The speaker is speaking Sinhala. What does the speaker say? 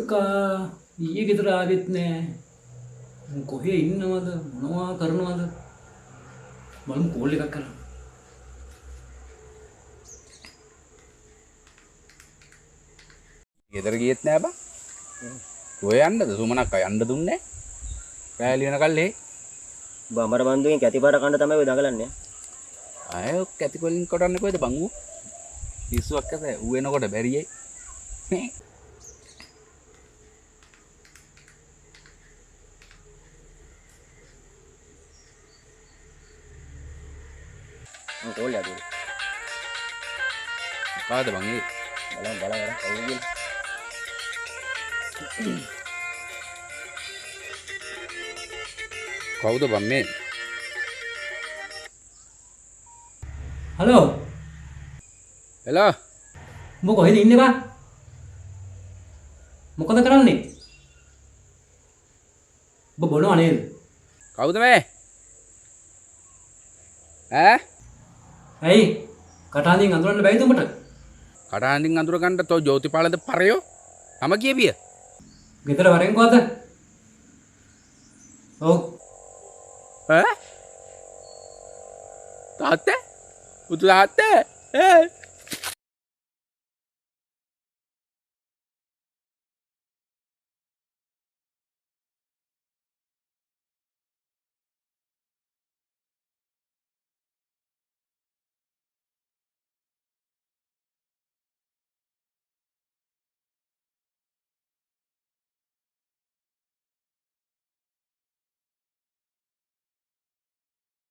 එක ඊයේ ගෙදර ආවෙත් නෑ. කොහේ ඉන්නවද මොනවා කරනවද? බලමු කෝල් එකක් කරලා. ගෙදර ගියෙත් නෑ බං. ඔය යන්නද සුමනක් යන්න දුන්නේ නෑ. රැලි වෙනකල් බඹර බන්දුවෙන් කැතිපාර කන්න තමයි ඔය දඟලන්නේ. අය කැති කොලින් කොටන්නේ කොහෙද බං ඌ? පිස්සුවක් ඇත ඌ එනකොට බැරියයි. මම කෝල් එකක් දුන්නා. කාද බං ඒ? බලන්න කවුද? කවුද බං මේ? හලෝ. එලා උඹ කොහෙද ඉන්නේ බං? මොකද කරන්නේ? උඹ බොනවා නේද? කවුද මේ? ඈ? ඇයි? කටහඬින් අඳුරන්න බැයිද උඹට? කටහඬින් අඳුර ගන්න තෝ ජෝතිපාලද පරයෝ? තම කියපිය. ගෙදර වරෙන්කෝ අද? ඔව්. ඈ? තාත්තේ? පුතු තාත්තේ? ඈ?